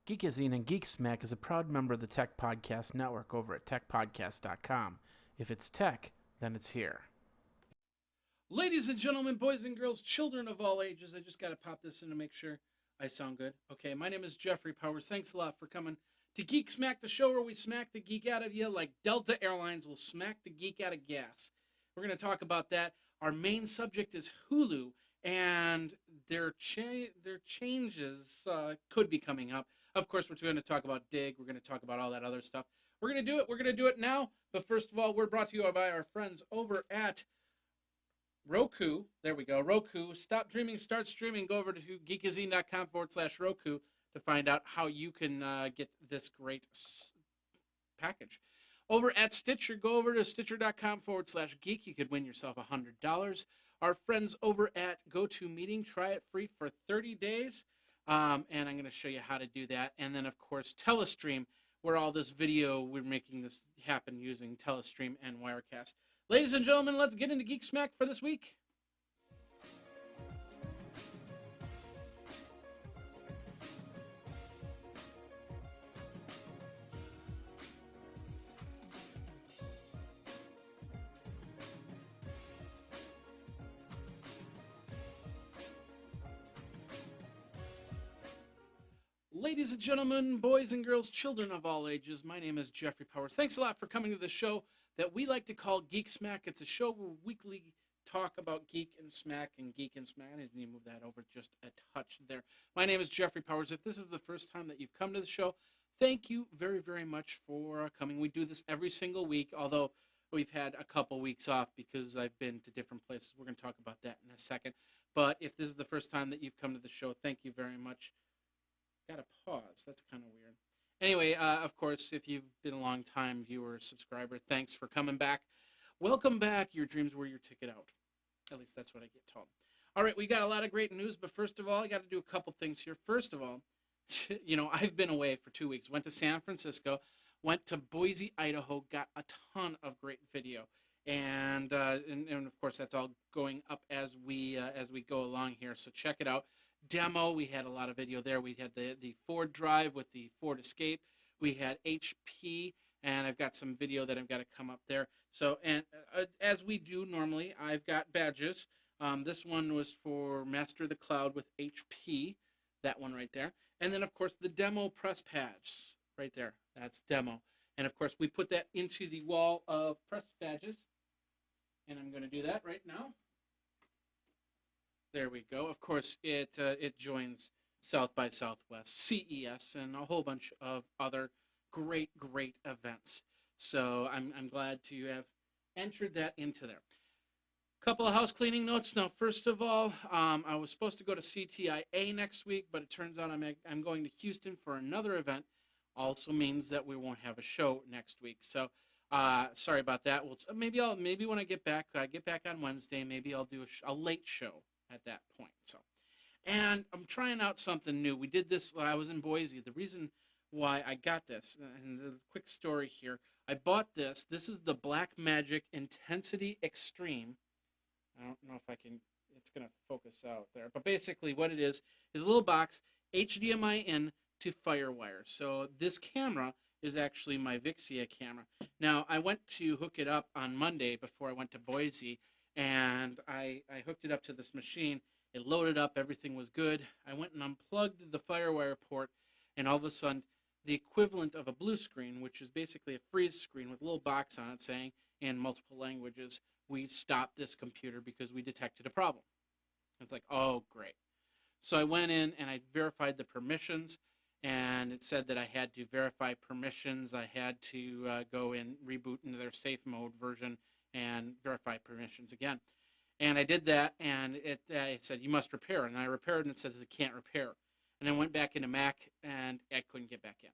Geekazine and Geek Smack is a proud member of the Tech Podcast Network over at techpodcast.com. If it's tech, then it's here. Ladies and gentlemen, boys and girls, children of all ages, I just got to pop this in to make sure I sound good. Okay, my name is Jeffrey Powers. Thanks a lot for coming to Geek Smack, the show where we smack the geek out of you like Delta Airlines will smack the geek out of gas. We're going to talk about that. Our main subject is Hulu, and their changes could be coming up. Of course, we're going to talk about Dig. We're going to talk about all that other stuff. We're going to do it. We're going to do it now. But first of all, we're brought to you by our friends over at Roku. There we go. Roku. Stop dreaming, start streaming. Go over to geekazine.com/Roku to find out how you can get this great package. Over at Stitcher, go over to stitcher.com/geek. You could win yourself $100. Our friends over at GoToMeeting, try it free for 30 days. And I'm going to show you how to do that. And then, of course, Telestream, where all this video, we're making this happen using Telestream and Wirecast. Ladies and gentlemen, let's get into Geek Smack for this week. Ladies and gentlemen, boys and girls, children of all ages, my name is Jeffrey Powers. Thanks a lot for coming to the show that we like to call Geek Smack. It's a show where we weekly talk about Geek and Smack and Geek and Smack. I need to move that over just a touch there. My name is Jeffrey Powers. If this is the first time that you've come to the show, thank you very, very much for coming. We do this every single week, although we've had a couple weeks off because I've been to different places. We're going to talk about that in a second. But if this is the first time that you've come to the show, thank you very much. Got to pause. That's kind of weird. Anyway, of course, if you've been a long time viewer, subscriber, thanks for coming back. Welcome back. Your dreams were your ticket out. At least that's what I get told. All right, we got a lot of great news, but first of all, I got to do a couple things here. First of all, I've been away for 2 weeks. Went to San Francisco, went to Boise, Idaho, got a ton of great video. And of course, that's all going up as we go along here. So check it out. Demo, we had a lot of video there. We had the Ford Drive with the Ford Escape. We had HP, and I've got some video that I've got to come up there. So, and as we do normally, I've got badges. This one was for Master of the Cloud with HP, that one right there. And then, of course, the demo press badge right there. That's demo. And, of course, we put that into the wall of press badges. And I'm going to do that right now. There we go. Of course, it joins South by Southwest, CES, and a whole bunch of other great events. So I'm glad to have entered that into there. Couple of house cleaning notes. Now, first of all, I was supposed to go to CTIA next week, but it turns out I'm going to Houston for another event. Also means that we won't have a show next week. So sorry about that. Maybe when I get back on Wednesday. Maybe I'll do a late show at that point. And I'm trying out something new. We did this, I was in Boise. The reason why I got this, and the quick story here, I bought this. This is the Blackmagic Intensity Extreme. I don't know if it's going to focus out there. But basically what it is a little box, HDMI in to FireWire. So this camera is actually my Vixia camera. Now, I went to hook it up on Monday before I went to Boise, and I hooked it up to this machine. It loaded up. Everything was good. I went and unplugged the FireWire port, and all of a sudden, the equivalent of a blue screen, which is basically a freeze screen with a little box on it saying, in multiple languages, we've stopped this computer because we detected a problem. It's like, oh, great. So I went in and I verified the permissions, and it said that I had to verify permissions. I had to go in, reboot into their safe mode version, and verify permissions again. And I did that, and it said, you must repair. And I repaired, and it says it can't repair. And I went back into Mac, and I couldn't get back in.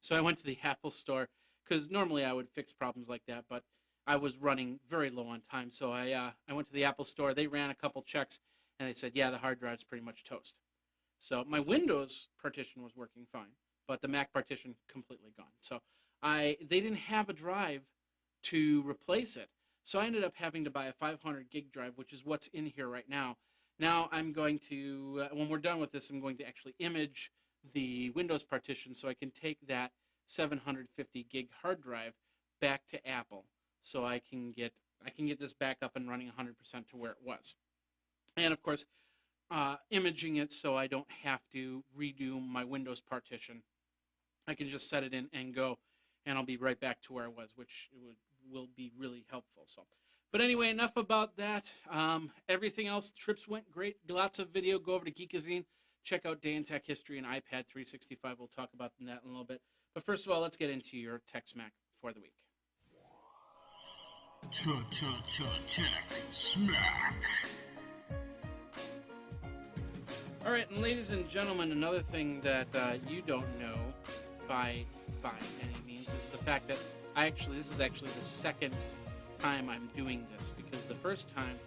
So I went to the Apple store, because normally I would fix problems like that, but I was running very low on time. So I went to the Apple store. They ran a couple checks, and they said, yeah, the hard drive's pretty much toast. So my Windows partition was working fine, but the Mac partition completely gone. So they didn't have a drive to replace it. So I ended up having to buy a 500 gig drive, which is what's in here right now. Now I'm going to, when we're done with this, I'm going to actually image the Windows partition so I can take that 750 gig hard drive back to Apple, so I can get this back up and running 100% to where it was. And of course, imaging it so I don't have to redo my Windows partition. I can just set it in and go, and I'll be right back to where I was, which will be really helpful. So, but anyway, enough about that. Everything else, trips went great. Lots of video. Go over to Geekazine. Check out Day in Tech History and iPad 365. We'll talk about that in a little bit. But first of all, let's get into your Tech Smack for the week. Tech Smack. All right, and ladies and gentlemen, another thing that you don't know by any means is the fact that this is actually the second time I'm doing this, because the first time,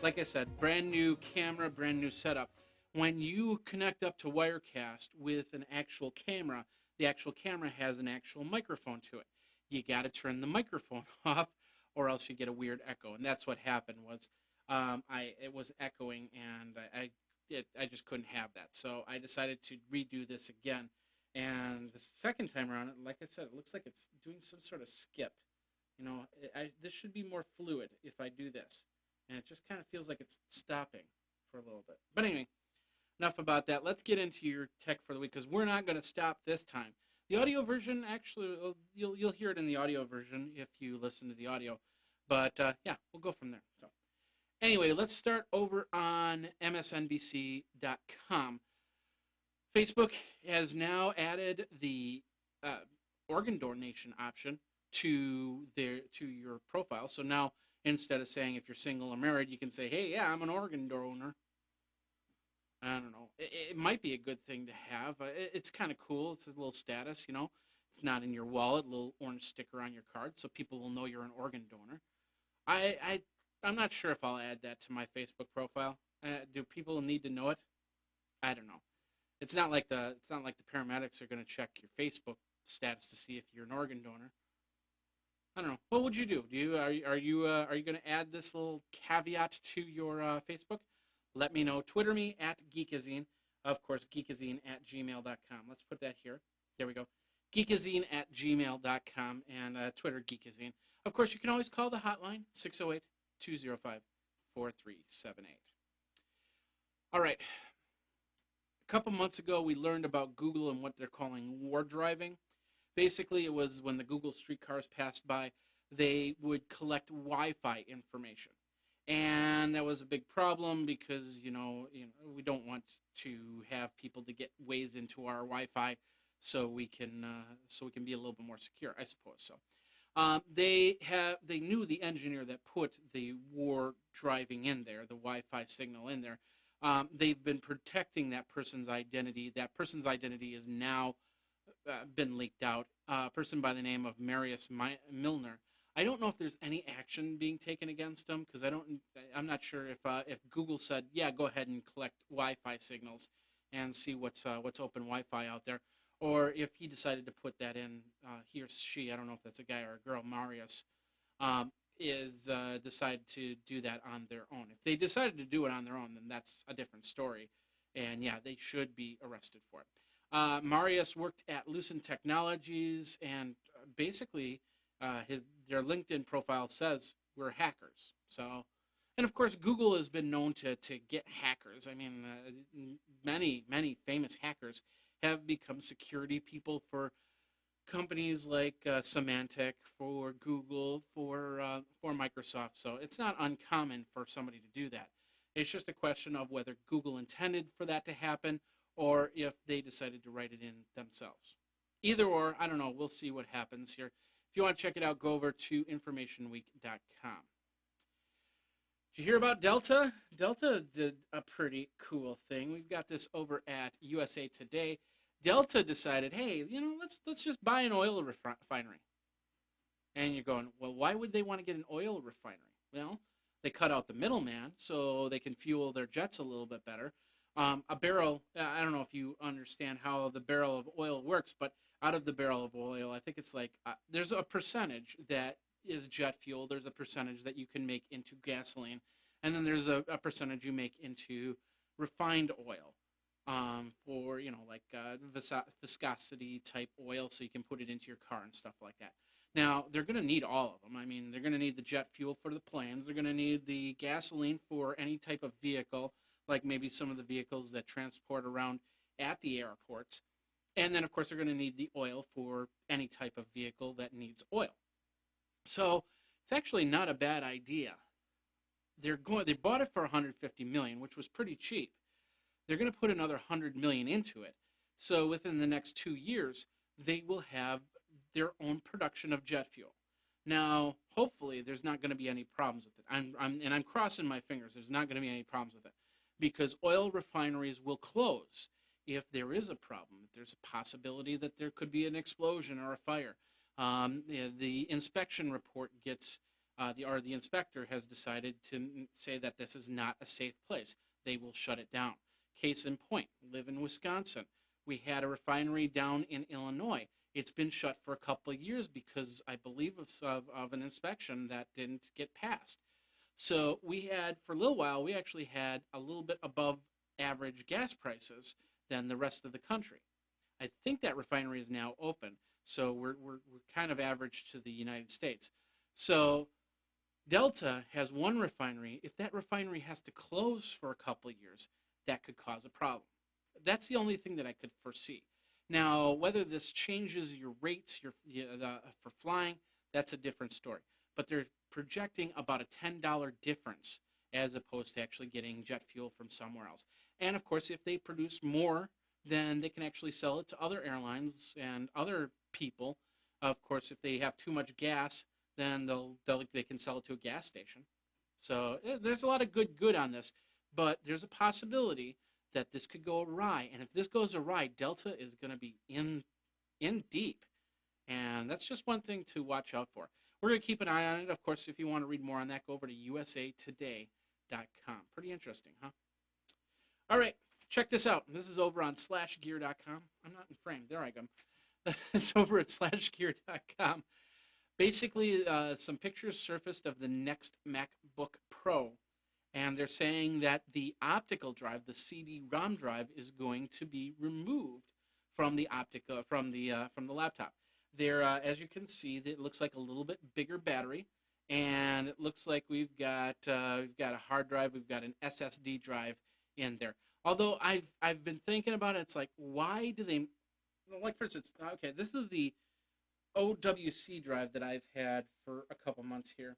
like I said, brand new camera, brand new setup. When you connect up to Wirecast with an actual camera, the actual camera has an actual microphone to it. You got to turn the microphone off, or else you get a weird echo. And that's what happened. Was it was echoing, and I just couldn't have that. So I decided to redo this again. And the second time around, like I said, it looks like it's doing some sort of skip. You know, this should be more fluid if I do this. And it just kind of feels like it's stopping for a little bit. But anyway, enough about that. Let's get into your tech for the week, because we're not going to stop this time. The audio version, actually, you'll hear it in the audio version if you listen to the audio. But yeah, we'll go from there. So anyway, let's start over on MSNBC.com. Facebook has now added the organ donation option to your profile. So now, instead of saying if you're single or married, you can say, hey, yeah, I'm an organ donor. I don't know. It might be a good thing to have. It's kind of cool. It's a little status, you know. It's not in your wallet, a little orange sticker on your card, so people will know you're an organ donor. I'm not sure if I'll add that to my Facebook profile. Do people need to know it? I don't know. It's not like the paramedics are going to check your Facebook status to see if you're an organ donor. I don't know. What would you do? Are you going to add this little caveat to your Facebook? Let me know. Twitter me at Geekazine. Of course, geekazine@gmail.com. Let's put that here. There we go. Geekazine@gmail.com and Twitter Geekazine. Of course, you can always call the hotline, 608-205-4378. All right. A couple months ago, we learned about Google and what they're calling war driving. Basically, it was when the Google streetcars passed by, they would collect Wi-Fi information. And that was a big problem because, you know, we don't want to have people to get ways into our Wi-Fi, so we can be a little bit more secure, I suppose. So they knew the engineer that put the war driving in there, the Wi-Fi signal in there. They've been protecting that person's identity. That person's identity has now been leaked out. A person by the name of Marius Milner. I don't know if there's any action being taken against him, because I'm not sure if Google said, yeah, go ahead and collect Wi-Fi signals and see what's open Wi-Fi out there, or if he decided to put that in, he or she, I don't know if that's a guy or a girl, Marius, decide to do that on their own. If they decided to do it on their own, then that's a different story, and yeah, they should be arrested for it. Marius worked at Lucent Technologies, and basically their LinkedIn profile says we're hackers. So, and of course, Google has been known to get hackers. I mean, many famous hackers have become security people for companies like Symantec, for Google, for Microsoft. So it's not uncommon for somebody to do that. It's just a question of whether Google intended for that to happen, or if they decided to write it in themselves. Either or, I don't know. We'll see what happens here. If you want to check it out, go over to informationweek.com. Did you hear about Delta? Delta did a pretty cool thing. We've got this over at USA Today. Delta decided, hey, let's just buy an oil refinery. And you're going, well, why would they want to get an oil refinery? Well, they cut out the middleman so they can fuel their jets a little bit better. A barrel, I don't know if you understand how the barrel of oil works, but out of the barrel of oil, I think it's like there's a percentage that is jet fuel. There's a percentage that you can make into gasoline. And then there's a percentage you make into refined oil. for like viscosity type oil, so you can put it into your car and stuff like that. Now they're going to need all of them. I mean, they're going to need the jet fuel for the planes. They're going to need the gasoline for any type of vehicle, like maybe some of the vehicles that transport around at the airports. And then, of course, they're going to need the oil for any type of vehicle that needs oil. So it's actually not a bad idea. They bought it for 150 million, which was pretty cheap. They're going to put another 100 million into it. So within the next 2 years, they will have their own production of jet fuel. Now, hopefully, there's not going to be any problems with it. I'm crossing my fingers. There's not going to be any problems with it, because oil refineries will close if there is a problem. If there's a possibility that there could be an explosion or a fire. The inspection report gets the inspector has decided to say that this is not a safe place. They will shut it down. Case in point, live in Wisconsin. We had a refinery down in Illinois. It's been shut for a couple of years because I believe of an inspection that didn't get passed. So we had, for a little while, we actually had a little bit above average gas prices than the rest of the country. I think that refinery is now open, so we're kind of average to the United States. So Delta has one refinery. If that refinery has to close for a couple of years, that could cause a problem. That's the only thing that I could foresee. Now, whether this changes your rates for flying, that's a different story. But they're projecting about a $10 difference as opposed to actually getting jet fuel from somewhere else. And of course, if they produce more, then they can actually sell it to other airlines and other people. Of course, if they have too much gas, then they can sell it to a gas station. So there's a lot of good on this, but there's a possibility that this could go awry. And if this goes awry, Delta is going to be in deep. And that's just one thing to watch out for. We're going to keep an eye on it. Of course, if you want to read more on that, go over to usatoday.com. Pretty interesting, huh? All right, check this out. This is over on slashgear.com. I'm not in frame. There I go. It's over at slashgear.com. Basically, some pictures surfaced of the next MacBook Pro, and they're saying that the optical drive, the CD-ROM drive, is going to be removed from the laptop. There, as you can see, it looks like a little bit bigger battery, and it looks like we've got a hard drive, we've got an SSD drive in there. Although I've been thinking about it, it's like, why do they, like, for instance, okay, this is the OWC drive that I've had for a couple months here.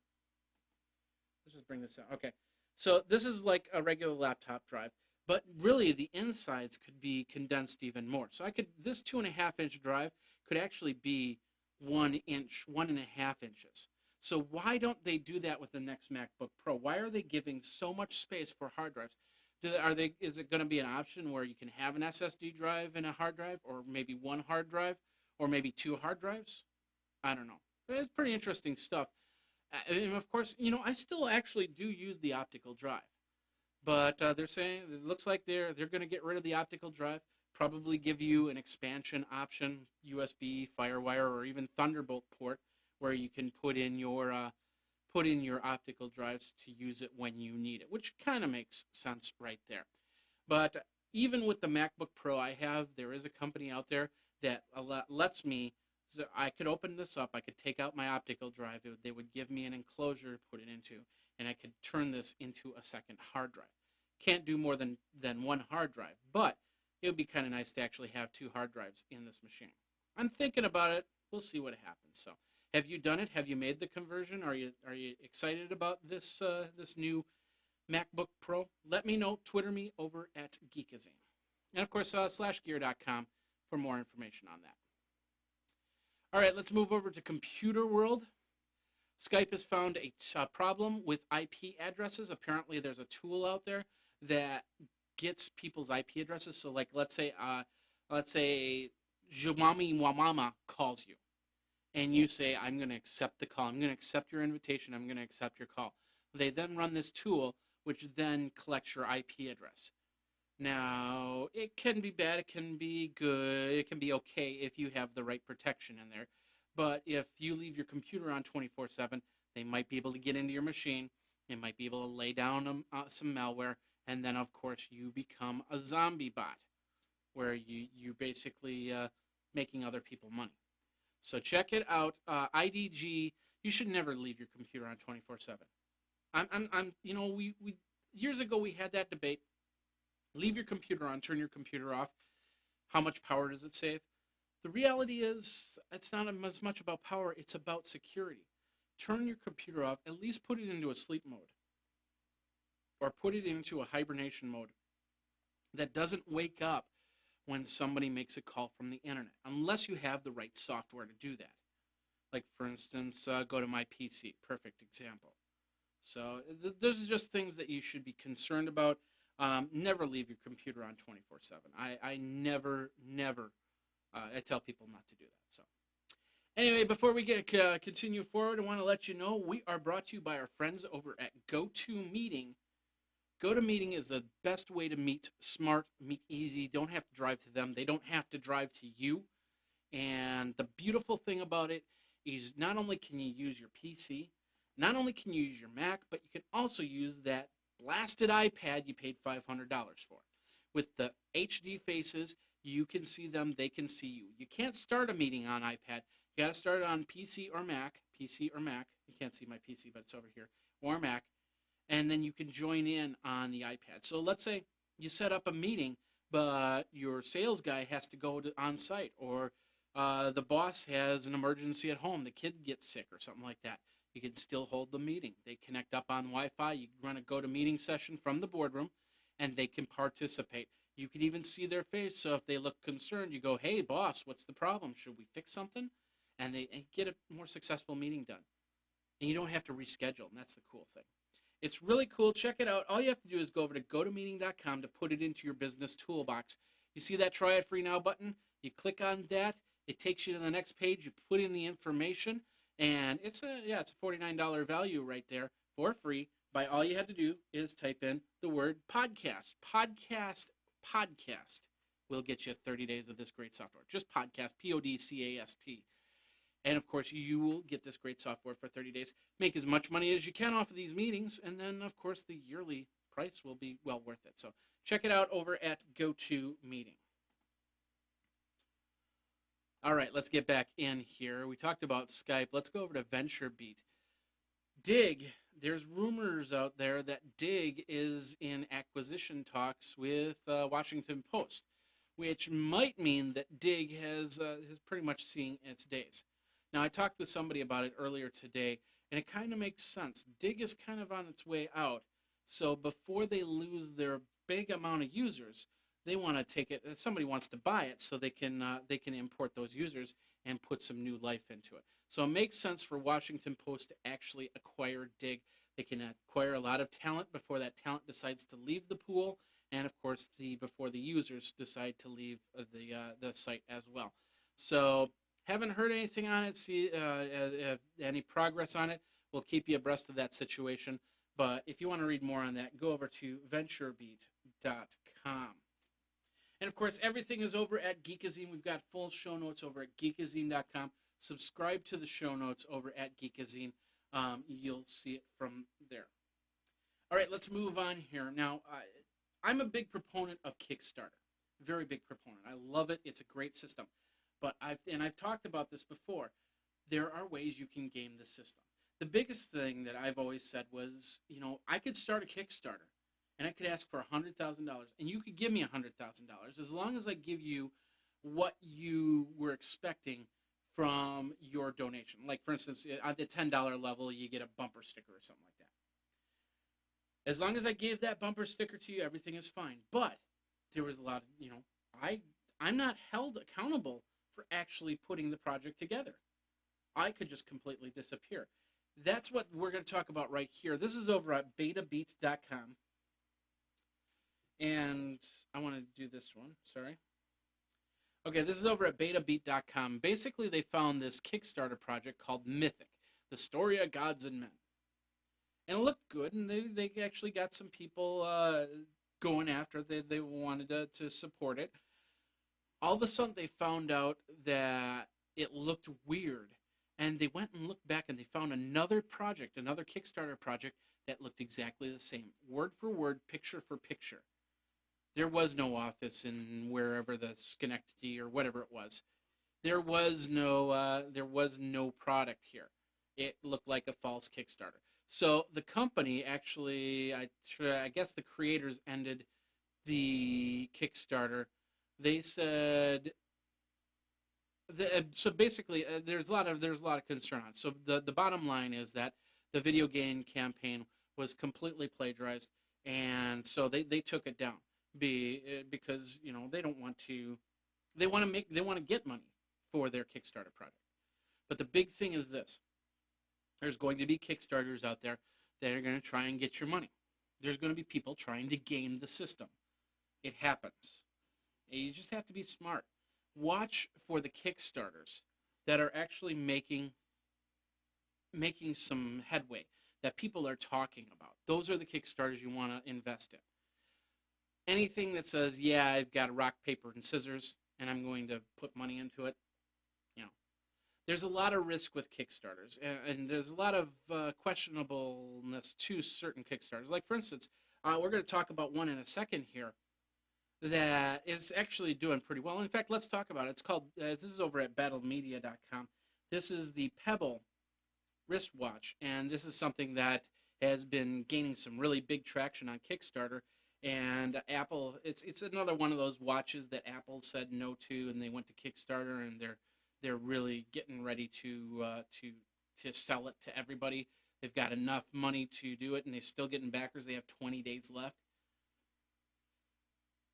Let's just bring this out. Okay, so this is like a regular laptop drive, but really the insides could be condensed even more. So this 2.5-inch drive could actually be 1 inch, 1.5 inches. So why don't they do that with the next MacBook Pro? Why are they giving so much space for hard drives? Is it going to be an option where you can have an SSD drive and a hard drive, or maybe one hard drive, or maybe 2 hard drives? I don't know. But it's pretty interesting stuff. And of course, I still actually do use the optical drive. But they're saying it looks like they're going to get rid of the optical drive, probably give you an expansion option, USB, FireWire, or even Thunderbolt port, where you can put in your optical drives to use it when you need it, which kind of makes sense right there. But even with the MacBook Pro there is a company out there that lets me, so I could open this up, I could take out my optical drive, they would give me an enclosure to put it into, and I could turn this into a second hard drive. Can't do more than one hard drive, but it would be kind of nice to actually have 2 hard drives in this machine. I'm thinking about it. We'll see what happens. So, have you done it? Have you made the conversion? Are you excited about this new MacBook Pro? Let me know. Twitter me over at Geekazine. And of course, slashgear.com for more information on that. All right, let's move over to Computer World. Skype has found a problem with IP addresses. Apparently, there's a tool out there that gets people's IP addresses. So, like, let's say Jumami Wamama calls you, and you say, I'm going to accept the call. I'm going to accept your invitation. I'm going to accept your call. They then run this tool, which then collects your IP address. Now, it can be bad. It can be good. It can be okay if you have the right protection in there. But if you leave your computer on 24/7, they might be able to get into your machine. They might be able to lay down some malware. And then, of course, you become a zombie bot. where you basically making other people money. So check it out. IDG. You should never leave your computer on 24/7. We years ago we had that debate. Leave your computer on, turn your computer off. How much power does it save? The reality is, it's not as much about power, it's about security. Turn your computer off, at least put it into a sleep mode. Or put it into a hibernation mode that doesn't wake up when somebody makes a call from the internet, unless you have the right software to do that. Like, for instance, go to my PC, perfect example. So those are just things that you should be concerned about. Never leave your computer on 24/7. I never, I tell people not to do that. So anyway, before we continue forward, I want to let you know we are brought to you by our friends over at GoToMeeting. GoToMeeting is the best way to meet smart, meet easy. Don't have to drive to them. They don't have to drive to you. And the beautiful thing about it is not only can you use your PC, not only can you use your Mac, but you can also use that blasted iPad you paid $500 for. With the HD faces, you can see them, they can see you. You can't start a meeting on iPad. You got to start it on PC or Mac. PC or Mac. You can't see my PC, but it's over here. Or Mac. And then you can join in on the iPad. So let's say you set up a meeting, but your sales guy has to go on site, or the boss has an emergency at home. The kid gets sick or something like that. You can still hold the meeting. They connect up on Wi-Fi. You run a GoToMeeting session from the boardroom, and they can participate. You can even see their face. So if they look concerned, you go, "Hey, boss, what's the problem? Should we fix something?" And they get a more successful meeting done. And you don't have to reschedule, and that's the cool thing. It's really cool. Check it out. All you have to do is go over to GoToMeeting.com to put it into your business toolbox. You see that Try It Free Now button? You click on that. It takes you to the next page. You put in the information. And it's a $49 value right there for free. By all you had to do is type in the word podcast. Podcast will get you 30 days of this great software. Just podcast, PODCAST. And of course, you will get this great software for 30 days. Make as much money as you can off of these meetings, and then of course the yearly price will be well worth it. So check it out over at GoToMeeting. All right, let's get back in here. We talked about Skype. Let's go over to VentureBeat. Dig, there's rumors out there that Dig is in acquisition talks with Washington Post, which might mean that Dig is pretty much seeing its days. Now, I talked with somebody about it earlier today, and it kind of makes sense. Dig is kind of on its way out, so before they lose their big amount of users, they want to take it. Somebody wants to buy it, so they can import those users and put some new life into it. So it makes sense for Washington Post to actually acquire Dig. They can acquire a lot of talent before that talent decides to leave the pool, and of course before the users decide to leave the site as well. So haven't heard anything on it. See any progress on it? We'll keep you abreast of that situation. But if you want to read more on that, go over to VentureBeat.com. And of course, everything is over at Geekazine. We've got full show notes over at Geekazine.com. Subscribe to the show notes over at Geekazine. You'll see it from there. All right, let's move on here. Now, I'm a big proponent of Kickstarter. Very big proponent. I love it. It's a great system. But I've talked about this before. There are ways you can game the system. The biggest thing that I've always said was, I could start a Kickstarter. And I could ask for $100,000, and you could give me $100,000 as long as I give you what you were expecting from your donation. Like, for instance, at the $10 level, you get a bumper sticker or something like that. As long as I gave that bumper sticker to you, everything is fine. But there was a lot of, I'm not held accountable for actually putting the project together. I could just completely disappear. That's what we're going to talk about right here. This is over at betabeat.com. And I want to do this one, sorry. Okay, this is over at betabeat.com. Basically, they found this Kickstarter project called Mythic, the story of gods and men. And it looked good, and they actually got some people going after it. They wanted to support it. All of a sudden, they found out that it looked weird. And they went and looked back, and they found another project, another Kickstarter project that looked exactly the same, word for word, picture for picture. There was no office in wherever the Schenectady or whatever it was. There was no product here. It looked like a false Kickstarter. So the company actually, I guess the creators ended the Kickstarter. They said so basically there's a lot of concern on it. So the bottom line is that the video game campaign was completely plagiarized, and so they took it down because they don't want to they want to get money for their Kickstarter project. But the big thing is this: there's going to be Kickstarters out there that are going to try and get your money. There's going to be people trying to game the system. It happens. You just have to be smart. Watch for the Kickstarters that are actually making some headway, that people are talking about. Those are the Kickstarters you want to invest in. Anything that says, yeah, I've got a rock, paper, and scissors, and I'm going to put money into it, there's a lot of risk with Kickstarters, and there's a lot of questionableness to certain Kickstarters. Like, for instance, we're going to talk about one in a second here that is actually doing pretty well. In fact, let's talk about it. It's called, this is over at battlemedia.com. This is the Pebble wristwatch, and this is something that has been gaining some really big traction on Kickstarter. And Apple, it's another one of those watches that Apple said no to, and they went to Kickstarter, and they're really getting ready to sell it to everybody. They've got enough money to do it, and they're still getting backers. They have 20 days left.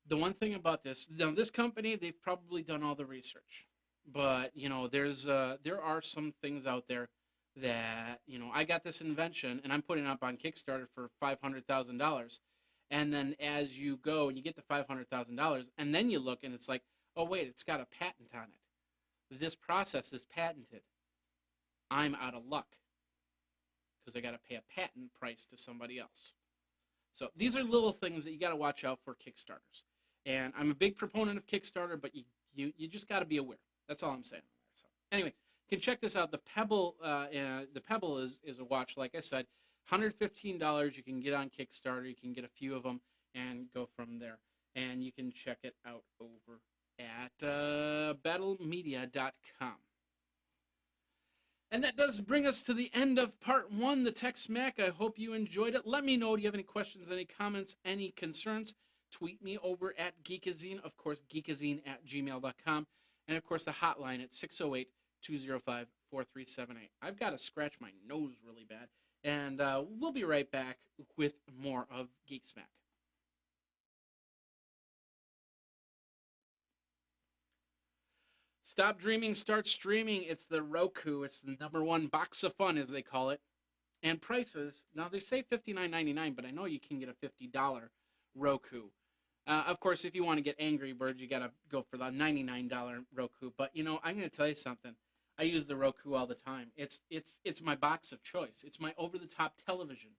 The one thing about this company, they've probably done all the research, but there are some things out there that I got this invention and I'm putting it up on Kickstarter for $500,000, and then as you go and you get the $500,000, and then you look and it's like, oh wait, it's got a patent on it. This process is patented. I'm out of luck because I got to pay a patent price to somebody else. So these are little things that you got to watch out for Kickstarters. And I'm a big proponent of Kickstarter, but you just got to be aware. That's all I'm saying. So anyway, you can check this out. The Pebble is a watch, like I said, $115 you can get on Kickstarter. You can get a few of them and go from there. And you can check it out over at battlemedia.com. And that does bring us to the end of part one, the Tech Smack. I hope you enjoyed it. Let me know, do you have any questions, any comments, any concerns? Tweet me over at Geekazine, of course, geekazine@gmail.com. And, of course, the hotline at 608-205-4378. I've got to scratch my nose really bad. And we'll be right back with more of Geek Smack. Stop dreaming, start streaming. It's the Roku. It's the #1 box of fun, as they call it. And prices, now they say $59.99, but I know you can get a $50 Roku. Of course, if you want to get Angry Birds, you got to go for the $99 Roku. But, I'm going to tell you something. I use the Roku all the time. It's my box of choice. It's my over-the-top television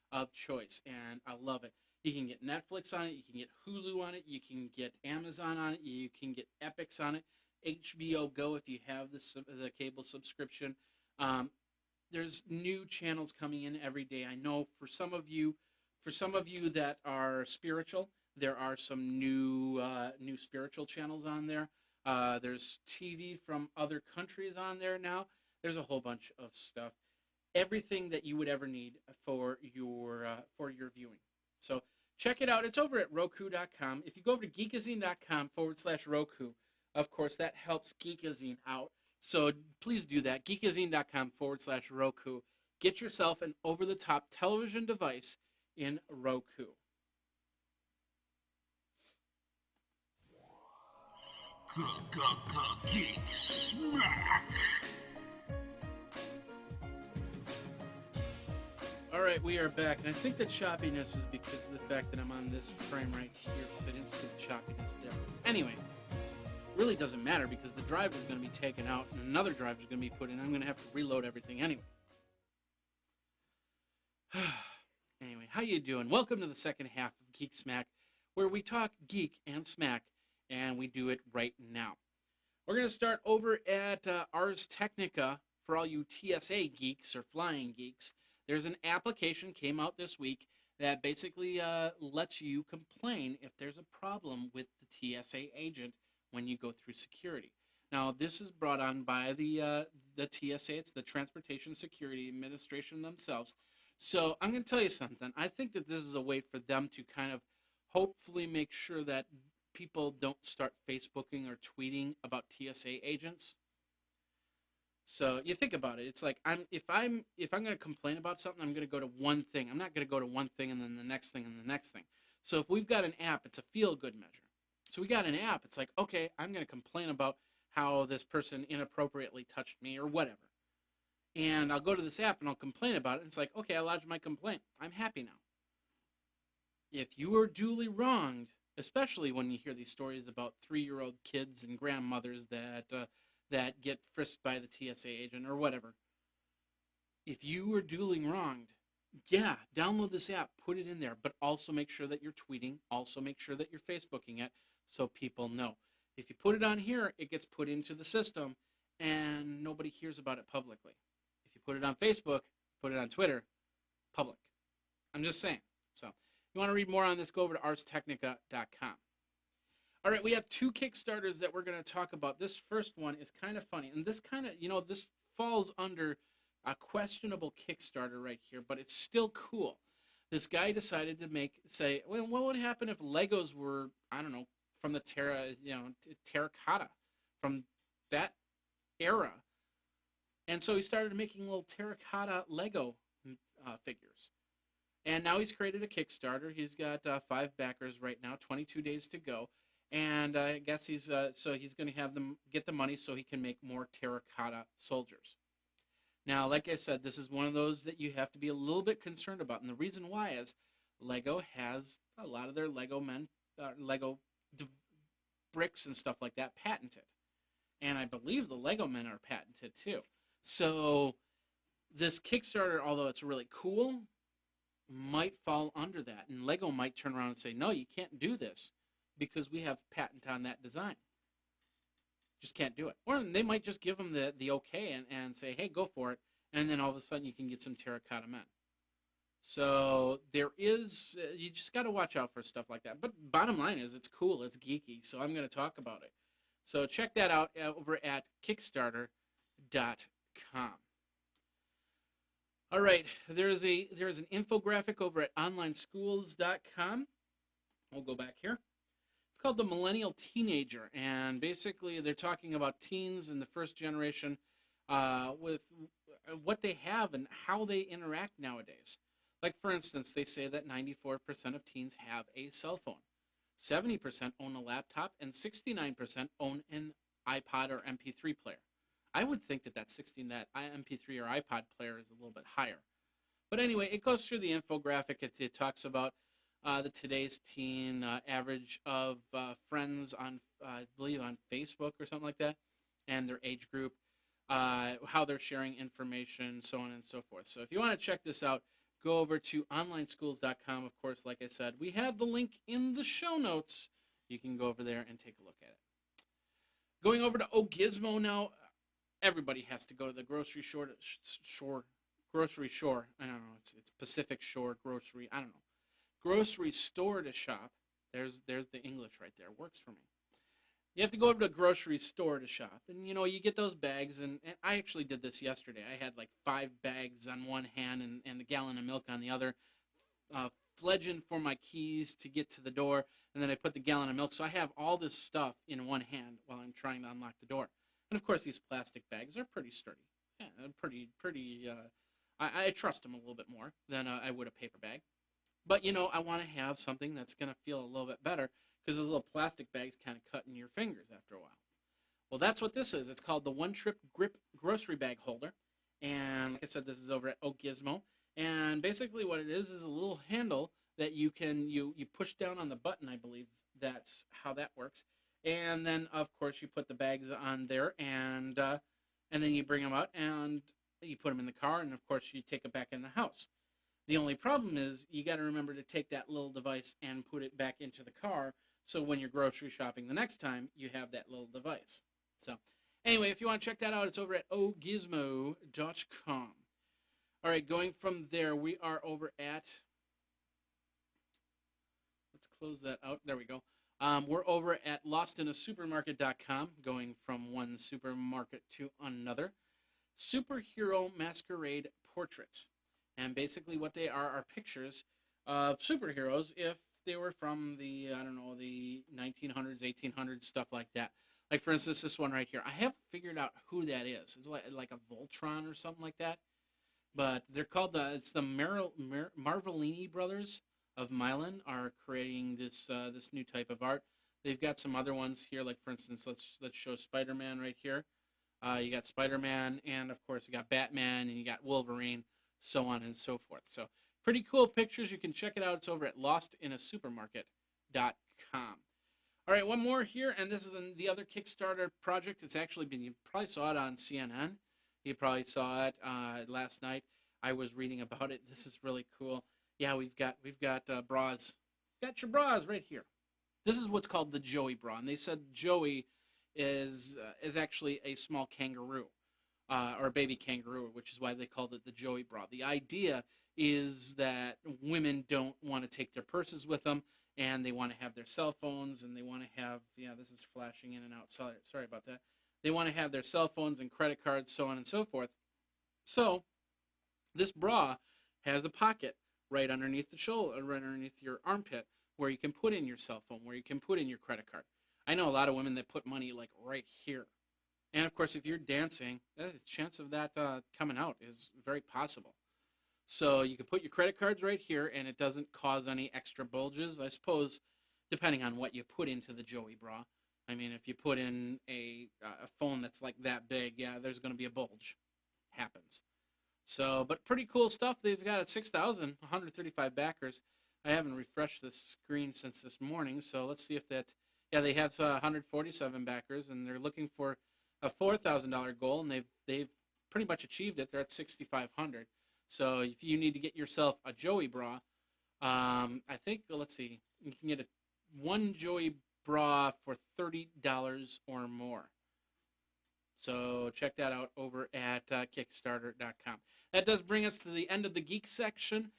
of choice, and I love it. You can get Netflix on it. You can get Hulu on it. You can get Amazon on it. You can get Epix on it. HBO Go if you have the cable subscription. There's new channels coming in every day. I know for some of you that are spiritual, there are some new spiritual channels on there. There's TV from other countries on there now. There's a whole bunch of stuff. Everything that you would ever need for your viewing. So check it out. It's over at Roku.com. If you go over to Geekazine.com/Roku, of course, that helps Geekazine out. So please do that. Geekazine.com/Roku. Get yourself an over-the-top television device in Roku. Geek Smack. All right, we are back, and I think the choppiness is because of the fact that I'm on this frame right here, because I didn't see the choppiness there. Anyway, really doesn't matter because the drive is going to be taken out and another drive is going to be put in. I'm going to have to reload everything anyway. Anyway, how you doing? Welcome to the second half of Geek Smack, where we talk geek and smack, and we do it right now. We're going to start over at Ars Technica for all you TSA geeks or flying geeks. There's an application came out this week that basically lets you complain if there's a problem with the TSA agent when you go through security. Now, this is brought on by the TSA. It's the Transportation Security Administration themselves. So I'm going to tell you something. I think that this is a way for them to kind of hopefully make sure that people don't start Facebooking or tweeting about TSA agents. So you think about it. It's like if I'm going to complain about something, I'm going to go to one thing. I'm not going to go to one thing and then the next thing and the next thing. So if we've got an app, it's a feel-good measure. So we got an app. It's like, okay, I'm going to complain about how this person inappropriately touched me or whatever. And I'll go to this app and I'll complain about it. And it's like, okay, I lodged my complaint. I'm happy now. If you are duly wronged, especially when you hear these stories about 3-year-old kids and grandmothers that get frisked by the TSA agent or whatever, if you were duly wronged, yeah, download this app, put it in there, but also make sure that you're tweeting, also make sure that you're Facebooking it so people know. If you put it on here, it gets put into the system and nobody hears about it publicly. If you put it on Facebook, put it on Twitter, public. I'm just saying. So if you want to read more on this, go over to arstechnica.com. All right, we have 2 Kickstarters that we're going to talk about. This first one is kind of funny, and this kind of, this falls under a questionable Kickstarter right here, but it's still cool. This guy decided to say, well, what would happen if Legos were, I don't know, from the Terracotta, from that era. And so he started making little terracotta Lego figures. And now he's created a Kickstarter. He's got 5 backers right now, 22 days to go. And I guess he's going to have them get the money so he can make more terracotta soldiers. Now, like I said, this is one of those that you have to be a little bit concerned about. And the reason why is Lego has a lot of their Lego bricks and stuff like that patented. And I believe the Lego men are patented too. So this Kickstarter, although it's really cool, might fall under that. And Lego might turn around and say, no, you can't do this because we have patent on that design. Just can't do it. Or they might just give them the okay and say, hey, go for it. And then all of a sudden you can get some terracotta men. So there is, you just got to watch out for stuff like that. But bottom line is it's cool, it's geeky, so I'm going to talk about it. So check that out over at Kickstarter.com. All right, there's an infographic over at onlineschools.com. We'll go back here. It's called the Millennial Teenager, and basically they're talking about teens in the first generation with what they have and how they interact nowadays. Like, for instance, they say that 94% of teens have a cell phone, 70% own a laptop, and 69% own an iPod or MP3 player. I would think that that MP3 or iPod player is a little bit higher. But anyway, it goes through the infographic. It talks about the today's teen average of friends on, I believe, on Facebook or something like that, and their age group, how they're sharing information, so on and so forth. So if you want to check this out, go over to onlineschools.com. Of course, like I said, we have the link in the show notes. You can go over there and take a look at it. Going over to Gizmo now. Everybody has to go to the grocery store. I don't know. It's Pacific Shore Grocery. I don't know. Grocery store to shop. There's the English right there. Works for me. You have to go over to a grocery store to shop. And, you get those bags. And I actually did this yesterday. I had like 5 bags on one hand and the gallon of milk on the other. Fledging for my keys to get to the door. And then I put the gallon of milk. So I have all this stuff in one hand while I'm trying to unlock the door. And, of course, these plastic bags are pretty sturdy. Yeah, I trust them a little bit more than I would a paper bag. But, I want to have something that's going to feel a little bit better because those little plastic bags kind of cut in your fingers after a while. Well, that's what this is. It's called the One Trip Grip Grocery Bag Holder. And like I said, this is over at Gizmo. And basically what it is a little handle that you push down on the button, I believe. That's how that works. And then, of course, you put the bags on there, and then you bring them out, and you put them in the car, and, of course, you take it back in the house. The only problem is you got to remember to take that little device and put it back into the car, so when you're grocery shopping the next time, you have that little device. So, anyway, if you want to check that out, it's over at ogizmo.com. All right, going from there, we are over at close that out. There we go. We're over at lostinasupermarket.com, going from one supermarket to another. Superhero Masquerade portraits. And basically what they are pictures of superheroes if they were from the, I don't know, the 1900s, 1800s, stuff like that. Like, for instance, this one right here. I haven't figured out who that is. It's like a Voltron or something like that. But they're called it's the Marvellini brothers of Milan are creating this this new type of art. They've got some other ones here, like for instance, let's show Spider-Man right here. You got Spider-Man, and of course you got Batman, and you got Wolverine, so on and so forth. So pretty cool pictures. You can check it out. It's over at lostinasupermarket.com. All right, one more here, and this is the other Kickstarter project. It's actually been, you probably saw it on CNN. You probably saw it last night. I was reading about it. This is really cool. Yeah, we've got bras. Got your bras right here. This is what's called the Joey bra, and they said Joey is actually a small kangaroo, or a baby kangaroo, which is why they called it the Joey bra. The idea is that women don't want to take their purses with them, and they want to have their cell phones, and they want to have, yeah, this is flashing in and out. Sorry about that. They want to have their cell phones and credit cards, so on and so forth. So this bra has a pocket right underneath the shoulder, right underneath your armpit, where you can put in your cell phone, where you can put in your credit card. I know a lot of women that put money like right here. And of course, if you're dancing, the chance of that coming out is very possible. So you can put your credit cards right here, and it doesn't cause any extra bulges, I suppose, depending on what you put into the Joey bra. I mean, if you put in a phone that's like that big, yeah, there's going to be a bulge. Happens. So, but pretty cool stuff. They've got 6,135 backers. I haven't refreshed the screen since this morning, so let's see if that. Yeah, they have 147 backers, and they're looking for a $4,000 goal, and they've pretty much achieved it. They're at 6,500. So if you need to get yourself a Joey bra, I think, let's see, you can get one Joey bra for $30 or more. So check that out over at Kickstarter.com. That does bring us to the end of the Geek section.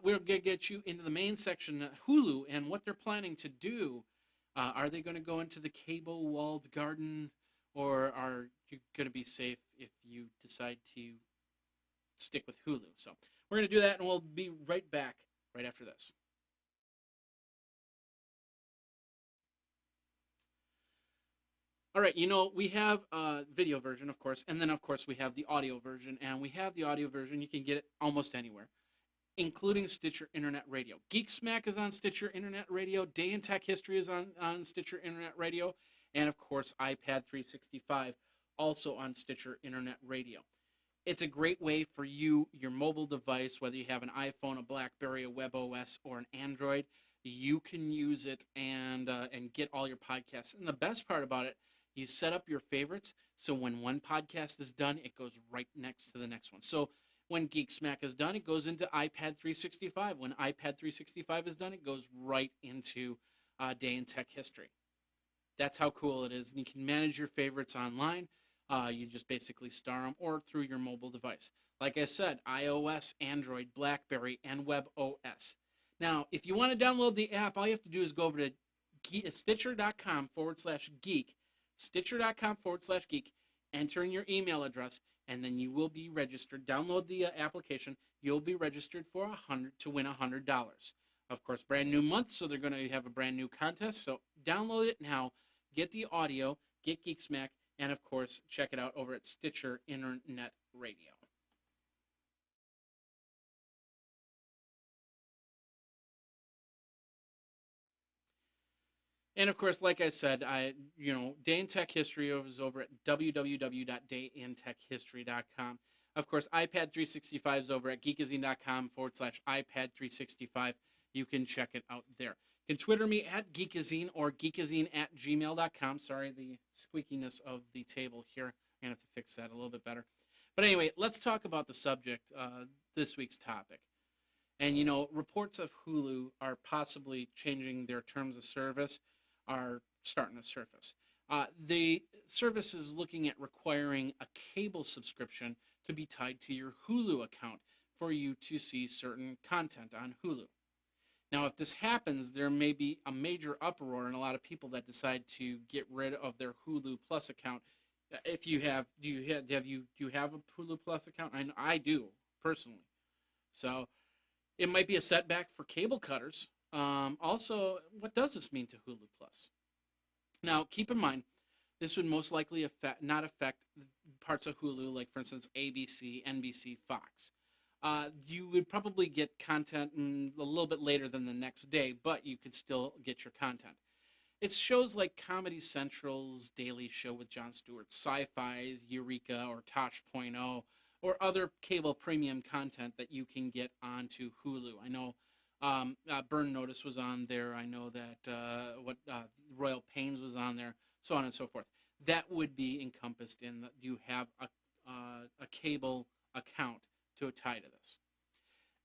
We're going to get you into the main section, Hulu, and what they're planning to do. Are they going to go into the cable-walled garden, or are you going to be safe if you decide to stick with Hulu? So we're going to do that, and we'll be right back right after this. All right, we have a video version, of course, and then, of course, we have the audio version, and we have the audio version. You can get it almost anywhere, including Stitcher Internet Radio. Geek Smack is on Stitcher Internet Radio. Day in Tech History is on Stitcher Internet Radio. And, of course, iPad 365, also on Stitcher Internet Radio. It's a great way for you, your mobile device, whether you have an iPhone, a BlackBerry, a WebOS, or an Android, you can use it and get all your podcasts. And the best part about it, you set up your favorites, so when one podcast is done, it goes right next to the next one. So when Geek Smack is done, it goes into iPad 365. When iPad 365 is done, it goes right into Day in Tech History. That's how cool it is. And you can manage your favorites online. You just basically star them, or through your mobile device. Like I said, iOS, Android, BlackBerry, and WebOS. Now, if you want to download the app, all you have to do is go over to Stitcher.com/geek. Stitcher.com/geek. Enter in your email address, and then you will be registered. Download the application. You'll be registered for to win $100. Of course, brand new month, so they're going to have a brand new contest. So download it now. Get the audio. Get Geek Smack. And, of course, check it out over at Stitcher Internet Radio. And, of course, like I said, Day in Tech History is over at www.dayintechhistory.com. Of course, iPad 365 is over at geekazine.com/iPad365. You can check it out there. You can Twitter me at Geekazine or geekazine@gmail.com. Sorry, the squeakiness of the table here. I'm going to have to fix that a little bit better. But anyway, let's talk about the subject, this week's topic. And, reports of Hulu are possibly changing their terms of service are starting to surface. The service is looking at requiring a cable subscription to be tied to your Hulu account for you to see certain content on Hulu. Now, if this happens, there may be a major uproar and a lot of people that decide to get rid of their Hulu Plus account. If you have, do you have a Hulu Plus account? I do personally. So it might be a setback for cable cutters. Also, what does this mean to Hulu Plus? Now, keep in mind, this would most likely not affect parts of Hulu, like, for instance, ABC, NBC, Fox. You would probably get content a little bit later than the next day, but you could still get your content. It's shows like Comedy Central's Daily Show with Jon Stewart, Sci-Fi's Eureka or Tosh.0, or other cable premium content that you can get onto Hulu. I know Burn Notice was on there. I know that Royal Pains was on there, so on and so forth. That would be encompassed in that you have a cable account to tie to this.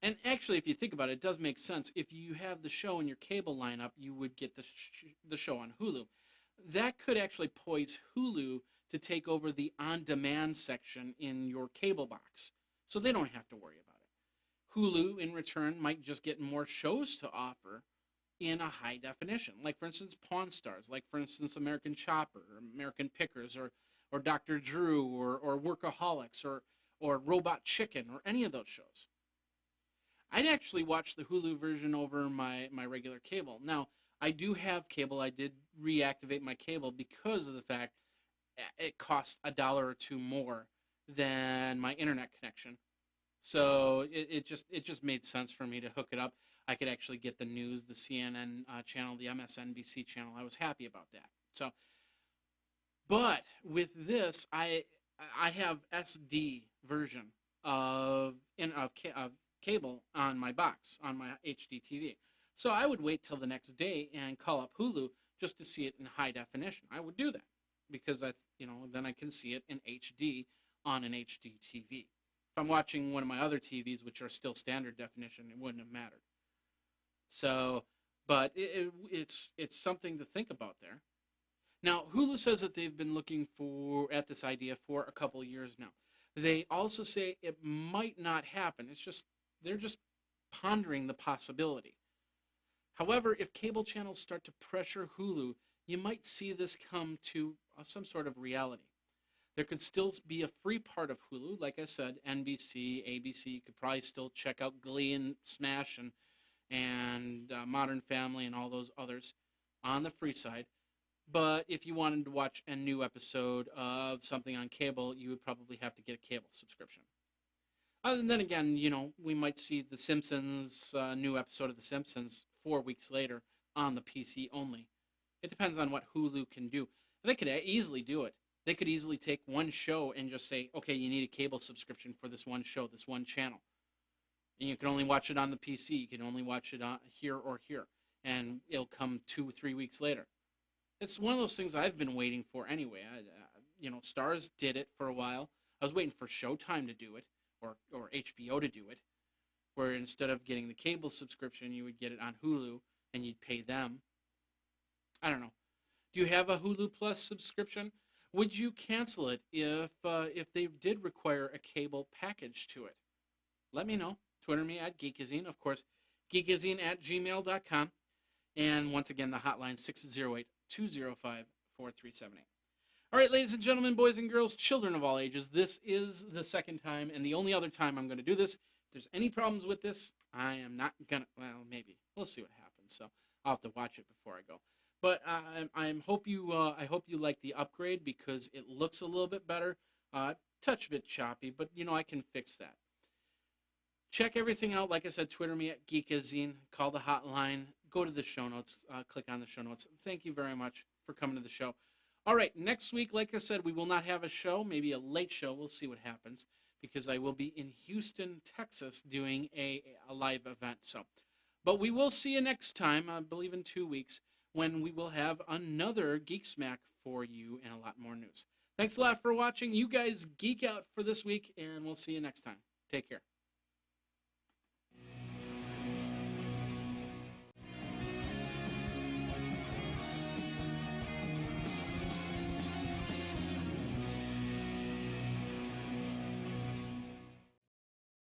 And actually, if you think about it, it does make sense. If you have the show in your cable lineup, you would get the show on Hulu. That could actually poise Hulu to take over the on-demand section in your cable box, so they don't have to worry about it. Hulu, in return, might just get more shows to offer in a high definition, like, for instance, Pawn Stars, like, for instance, American Chopper, or American Pickers, or Dr. Drew, or Workaholics, or Robot Chicken, or any of those shows. I'd actually watch the Hulu version over my regular cable. Now, I do have cable. I did reactivate my cable because of the fact it costs $1 or $2 more than my internet connection. So it just made sense for me to hook it up. I could actually get the news, the CNN channel, the MSNBC channel. I was happy about that. So, but with this, I have SD version of cable on my box, on my HD TV. So I would wait till the next day and call up Hulu just to see it in high definition. I would do that because then I can see it in HD on an HD TV. If I'm watching one of my other TVs, which are still standard definition, it wouldn't have mattered. So, but it's something to think about there. Now, Hulu says that they've been looking at this idea for a couple of years now. They also say it might not happen. They're just pondering the possibility. However, if cable channels start to pressure Hulu, you might see this come to some sort of reality. There could still be a free part of Hulu. Like I said, NBC, ABC, you could probably still check out Glee and Smash and Modern Family and all those others on the free side. But if you wanted to watch a new episode of something on cable, you would probably have to get a cable subscription. And then again, we might see The Simpsons, new episode of The Simpsons 4 weeks later on the PC only. It depends on what Hulu can do. And they could easily do it. They could easily take one show and just say, okay, you need a cable subscription for this one show, this one channel. And you can only watch it on the PC. You can only watch it here or here. And it'll come 2-3 weeks later. It's one of those things I've been waiting for anyway. Starz did it for a while. I was waiting for Showtime to do it, or HBO to do it, where instead of getting the cable subscription, you would get it on Hulu, and you'd pay them. I don't know. Do you have a Hulu Plus subscription? Would you cancel it if they did require a cable package to it? Let me know. Twitter me at Geekazine. Of course, geekazine@gmail.com. And once again, the hotline 608-205-4378. All right, ladies and gentlemen, boys and girls, children of all ages, this is the second time and the only other time I'm going to do this. If there's any problems with this, I am not going to, well, maybe. We'll see what happens. So I'll have to watch it before I go. But I hope you like the upgrade because it looks a little bit better. Touch bit choppy, but I can fix that. Check everything out. Like I said, Twitter me at Geekazine. Call the hotline. Go to the show notes. Click on the show notes. Thank you very much for coming to the show. All right, next week, like I said, we will not have a show, maybe a late show. We'll see what happens because I will be in Houston, Texas doing a live event. But we will see you next time, I believe in 2 weeks, when we will have another Geek Smack for you and a lot more news. Thanks a lot for watching. You guys geek out for this week, and we'll see you next time. Take care.